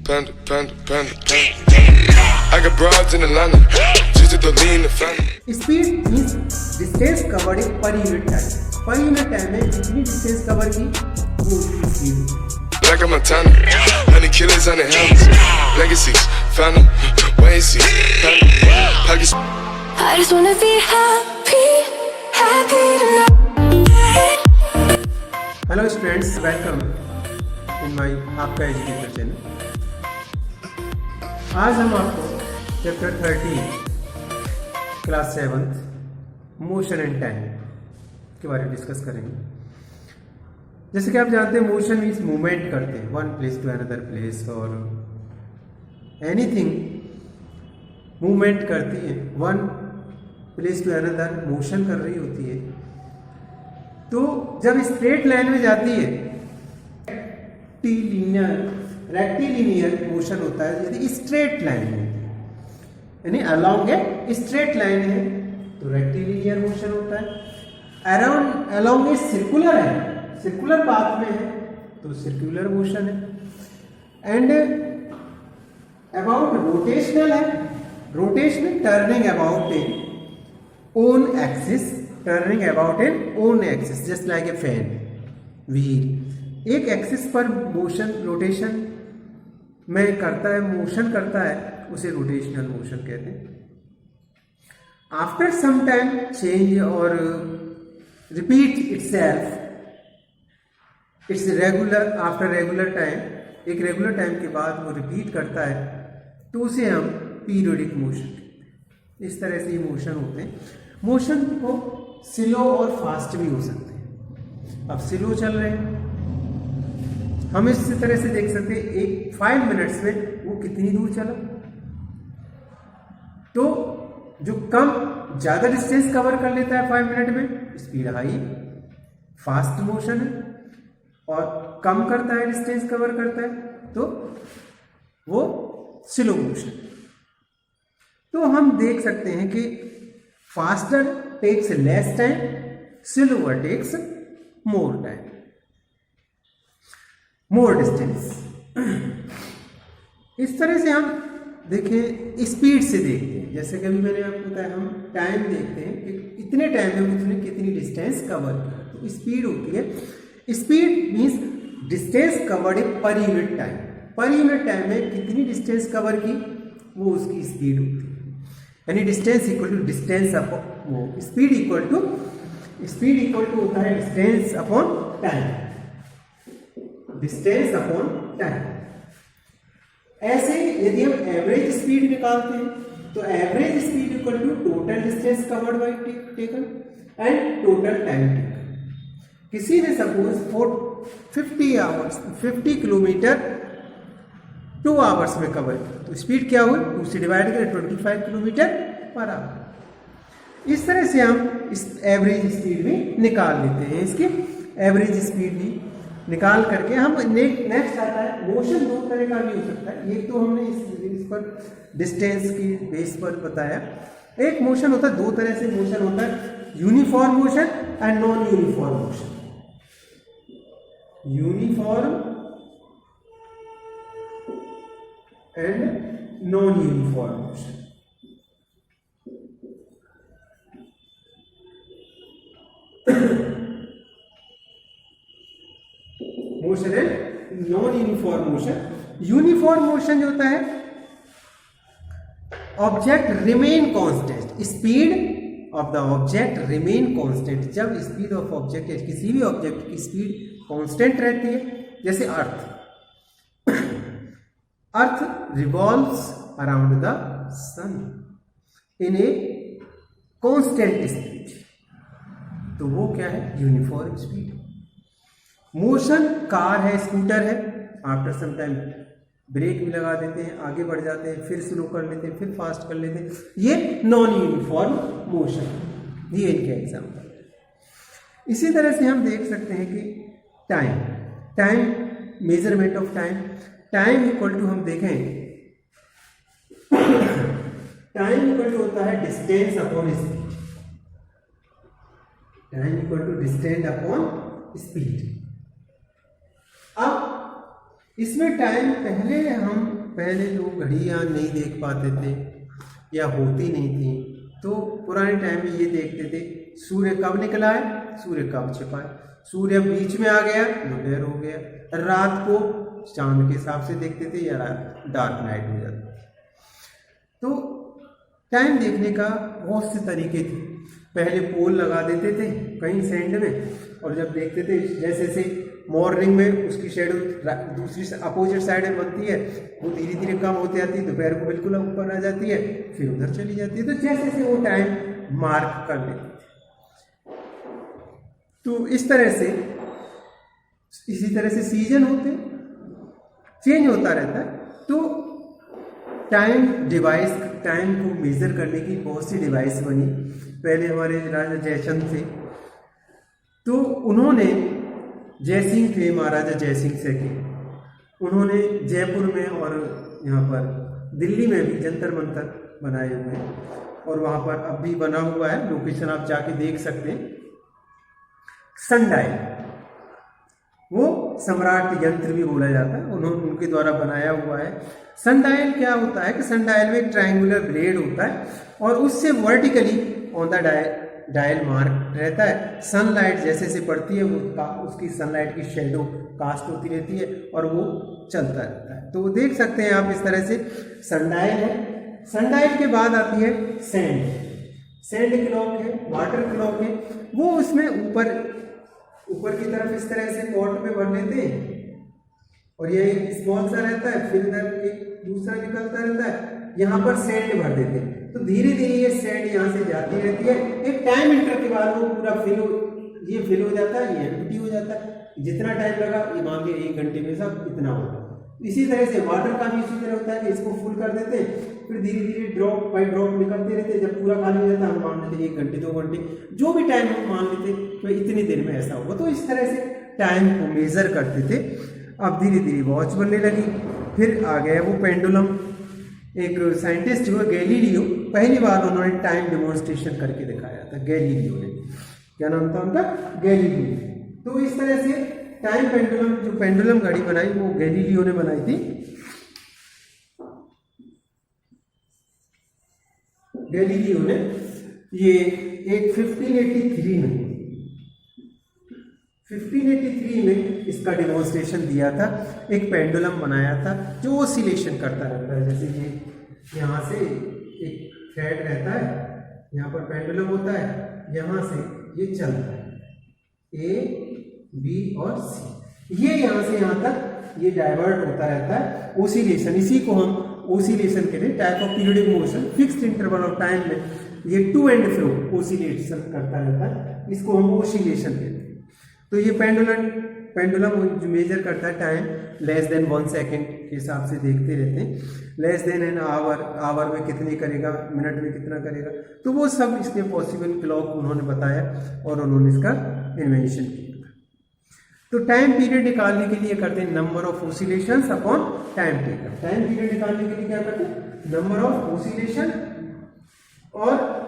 panda, panda, panda, panda. I got broads in Atlanta, just to lean the family. Speed means distance covered in per unit time. Per unit time में जितनी distance cover की वो उसकी speed. Black on Montana, honey killers on the helmets, legacies, found them, wait and see, pockets. I just wanna be happy, happy tonight. Hello students, welcome in my आपका educator channel. आज हम आपको chapter 13 class 7 motion and time के बारे में discuss करेंगे। जैसे कि आप जानते हैं, मोशन मीन्स मूवमेंट करते हैं one place to another place, और एनीथिंग मूवमेंट करती है one place to another, motion कर रही होती है। तो जब स्ट्रेट लाइन में जाती है रेक्टिलिनियर मोशन होता है यदि स्ट्रेट लाइन में, यानी अलोंग ए स्ट्रेट लाइन है तो रेक्टिलिनियर मोशन होता है। अराउंड अलोंग ए सर्कुलर है, सर्कुलर पाथ में है तो सर्कुलर मोशन है। एंड अबाउट रोटेशनल है, rotational turning about A own axis, turning about N one axis just like a fan wheel. एक एक्सिस पर मोशन रोटेशन में करता है, मोशन करता है, उसे रोटेशनल मोशन कहते हैं। आफ्टर सम टाइम चेंज और repeat itself, it's regular, after regular time, एक रेगुलर टाइम के बाद वो रिपीट करता है तो उसे हम पीरियोडिक मोशन कहते हैं। इस तरह से ये मोशन होते हैं। मोशन को स्लो और फास्ट भी हो सकते हैं। अब स्लो चल रहे हैं, हम इस तरह से देख सकते हैं एक 5 मिनट्स में वो कितनी दूर चला। तो जो कम ज्यादा डिस्टेंस कवर कर लेता है 5 मिनट में, स्पीड हाई, फास्ट मोशन है, और कम करता है डिस्टेंस कवर करता है तो वो स्लो मोशन। तो हम देख सकते हैं कि faster takes less time, slower takes more time, more distance. इस तरह से हम देखें, स्पीड से देखते हैं। जैसे कभी मैंने आपको बताया, हम टाइम देखते हैं कि इतने टाइम में उसने कितनी डिस्टेंस कवर की, तो स्पीड होती है। Speed means distance covered per unit time. Per unit time में कितनी डिस्टेंस कवर की वो उसकी स्पीड होती है। यानी distance equal to distance upon वो स्पीड इक्वल टू होता है distance upon time, distance upon time. ऐसे यदि हम एवरेज स्पीड निकालते हैं तो average speed equal to total distance covered by taken and total time taken. किसी ने सपोज 50 किलोमीटर 2 आवर्स में कवर किया तो स्पीड क्या हुई, 2 से डिवाइड करें 25 किलोमीटर पर आवर। इस तरह से हम इस एवरेज स्पीड भी निकाल लेते हैं। इसकी एवरेज स्पीड भी निकाल करके हम नेक्स्ट आता है मोशन। 2 तरह का भी हो सकता है। एक तो हमने इस पर डिस्टेंस की बेस पर बताया। एक मोशन होता है, 2 तरह से मोशन होता है, uniform motion and non uniform motion. Uniform and non uniform motion. Motion है non uniform motion. Uniform motion जो होता है, object remain constant, speed of the object remain constant. जब स्पीड ऑफ ऑब्जेक्ट, किसी भी ऑब्जेक्ट की स्पीड कांस्टेंट रहती है, जैसे earth revolves around the sun in a constant speed, तो वो क्या है, यूनिफॉर्म स्पीड। मोशन कार है, स्कूटर है, आफ्टर सम टाइम ब्रेक भी लगा देते हैं, आगे बढ़ जाते हैं, फिर स्लो कर लेते हैं, फिर फास्ट कर लेते हैं, ये नॉन यूनिफॉर्म मोशन। ये इनके एग्जाम्पल। इसी तरह से हम देख सकते हैं कि time measurement of time equal to, हम देखें टाइम इक्वल टू होता है distance upon speed. Time equal to distance upon speed. अब इसमें टाइम पहले हम पहले लोग घड़ियाँ नहीं देख पाते थे या होती नहीं थी, तो पुराने टाइम में ये देखते थे सूर्य कब निकला है, सूर्य कब छिपा है, सूर्य बीच में आ गया दोपहर हो गया, रात को चांद के हिसाब से देखते थे या डार्क नाइट हो जाती थी। तो टाइम देखने का बहुत से तरीके थे। पहले पोल लगा देते थे कहीं सैंड में, और जब देखते थे जैसे जैसे मॉर्निंग में उसकी शेडो दूसरी अपोजिट साइड में बनती है, वो धीरे धीरे कम होती जाती है, दोपहर को बिल्कुल ऊपर आ जाती है, फिर उधर चली जाती है। तो जैसे जैसे वो टाइम मार्क कर लेते थे। तो इस तरह से इसी तरह से सीजन होते चेंज होता रहता है। तो टाइम डिवाइस, टाइम को मेजर करने की बहुत सी डिवाइस बनी। पहले हमारे राजा जयचंद थे, तो उन्होंने जयसिंह थे, महाराजा जयसिंह सेकंड, उन्होंने जयपुर में और यहाँ पर दिल्ली में भी जंतर मंतर बनाए हुए हैं, और वहाँ पर अब भी बना हुआ है, लोकेशन आप जाके देख सकते हैं। सनडायल, वो सम्राट यंत्र भी बोला जाता है, उन्होंने उनके द्वारा बनाया हुआ है। सनडायल क्या होता है कि सनडायल में एक ट्रायंगुलर ब्लेड होता है, और उससे vertically on the dial mark रहता है। सनलाइट जैसे जैसे पड़ती है वो उसकी सनलाइट की शेडो कास्ट होती रहती है और वो चलता रहता है। तो देख सकते हैं आप इस तरह से सनडायल है। सनडायल के बाद आती है सैंड क्लॉक है, वाटर क्लॉक है। वो उसमें ऊपर की तरफ इस तरह से पॉट में भर लेते हैं, और ये स्मॉल सा रहता है, फिर इधर एक दूसरा निकलता रहता है, यहाँ पर सैंड भर देते हैं। तो धीरे धीरे ये सैंड यहाँ से जाती रहती है। एक टाइम इंटर के बाद वो पूरा फिल हो जाता है, ये एम्प्टी हो जाता है। जितना टाइम लगा ये मान के 1 घंटे में सब इतना होगा। इसी तरह से वाटर का भी इसी तरह होता है कि इसको फुल कर देते हैं, फिर धीरे धीरे ड्रॉप बाई ड्रॉप निकलते रहते हैं। जब पूरा खाली हो जाता है हम मान लेते 1 घंटे 2 घंटे, जो भी टाइम हम मान लेते तो इतनी देर में ऐसा होगा। तो इस तरह से टाइम को मेजर करते थे। अब धीरे धीरे वॉच बनने लगी। फिर आ गया वो पेंडुलम। एक साइंटिस्ट जो है गैलीलियो, पहली बार उन्होंने टाइम डेमोन्स्ट्रेशन करके दिखाया था। गैलीलियो ने, क्या नाम था उनका, गैलीलियो। तो इस तरह से टाइम पेंडुलम, जो पेंडुलम घड़ी बनाई वो गैलीलियो ने बनाई थी। गैलीलियो ने ये एक 1583 में इसका डेमोन्स्ट्रेशन दिया था। एक पेंडुलम बनाया था जो ओसिलेशन करता रहता है। जैसे ये यहाँ से एक थ्रेड रहता है, यहाँ पर पेंडुलम होता है, यहाँ से ये चलता है A, B और C, ये यहाँ से यहाँ तक ये डाइवर्ट होता रहता है। ओसिलेशन, इसी को हम ओसिलेशन के लिए type of periodic motion, fixed interval of time में ये टू एंड फ्रो ओसिलेशन करता रहता है, इसको हम ओसिलेशन कहते हैं। तो ये पेंडुलम जो मेजर करता है टाइम लेस देन 1 सेकेंड के हिसाब से देखते रहते हैं। लेस देन एन आवर में कितनी करेगा, मिनट में कितना करेगा, तो वो सब इसमें पॉसिबल क्लॉक उन्होंने बताया और उन्होंने इसका इन्वेंशन किया। तो टाइम पीरियड निकालने के लिए करते हैं number of oscillations upon time taken. Time period निकालने के लिए क्या करते हैं, नंबर ऑफ ओसिलेशन और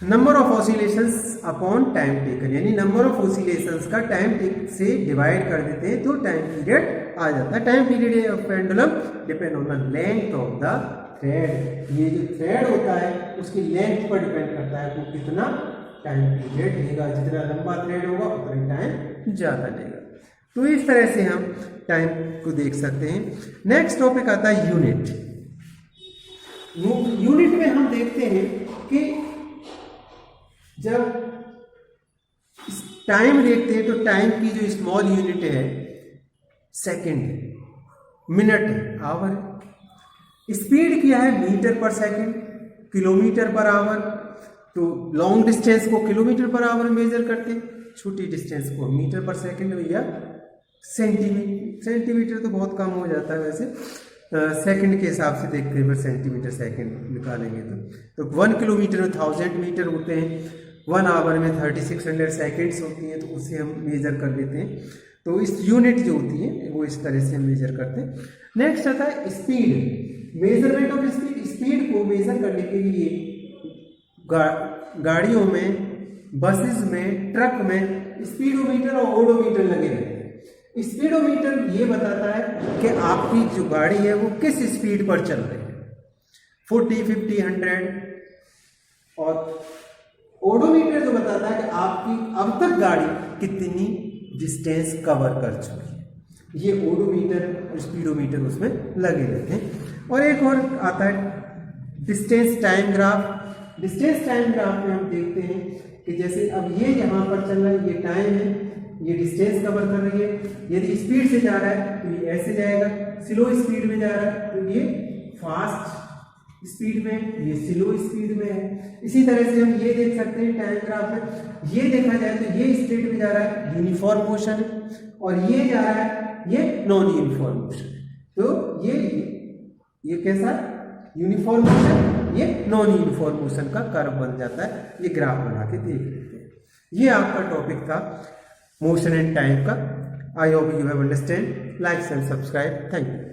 number of oscillations upon time taken, यानी नंबर ऑफ ऑसिलेशंस का टाइम से डिवाइड कर देते हैं तो टाइम पीरियड आ जाता है। Time period of pendulum depend on the length of the thread. ये जो थ्रेड होता है उसकी लेंथ पर डिपेंड करता है वो कितना टाइम पीरियड लेगा। जितना लंबा थ्रेड होगा उतना टाइम ज़्यादा लेगा। तो इस तरह से हम टाइम को देख सकते हैं। नेक्स्ट टॉपिक आता है यूनिट। यूनिट में हम देखते हैं कि जब टाइम देखते हैं तो टाइम की जो स्मॉल यूनिट है सेकंड है, मिनट है, आवर है। स्पीड क्या है, मीटर पर सेकंड, किलोमीटर पर आवर। तो लॉन्ग डिस्टेंस को किलोमीटर पर आवर मेजर करते हैं, छोटी डिस्टेंस को मीटर पर सेकंड या सेंटीमीटर तो बहुत कम हो जाता है वैसे, सेकंड के हिसाब से देखते हैं, फिर सेंटीमीटर सेकंड निकालेंगे तो 1 किलोमीटर में 1000 मीटर होते हैं, 1 आवर में 3600 सेकेंड्स होती हैं, तो उसे हम मेजर कर लेते हैं। तो इस यूनिट जो होती है वो इस तरह से हम मेजर करते हैं। नेक्स्ट आता है speed, measurement of speed. Speed को मेजर करने के लिए गाड़ियों में, बसेस में, ट्रक में स्पीडोमीटर और ओडोमीटर लगे रहते हैं। स्पीडोमीटर ये बताता है कि आपकी जो गाड़ी है वो किस स्पीड पर चल रही है, 40, 50, 100। और ओडोमीटर जो बताता है कि आपकी अब तक गाड़ी कितनी डिस्टेंस कवर कर चुकी है। ये ओडोमीटर और स्पीडोमीटर उसमें लगे रहते हैं। और एक और आता है distance time graph. Distance time graph में हम देखते हैं कि जैसे अब ये यहाँ पर चल रहा है, ये टाइम है, ये डिस्टेंस कवर कर रही है। यदि स्पीड से जा रहा है तो ये ऐसे जाएगा, स्लो स्पीड में जा रहा है तो ये फास्ट स्पीड में, ये स्लो स्पीड में है। इसी तरह से हम ये देख सकते हैं टाइम ग्राफ में, ये देखा जाए तो ये स्ट्रेट में जा रहा है, यूनिफॉर्म मोशन है, और ये जा रहा है, ये नॉन यूनिफॉर्म मोशन। तो ये कैसा यूनिफॉर्म मोशन, ये नॉन यूनिफॉर्म मोशन का कर्व बन जाता है। ये ग्राफ बना के देख लेते हैं। ये आपका टॉपिक था मोशन एंड टाइम का। I hope you have understand. Like and subscribe. Thank you.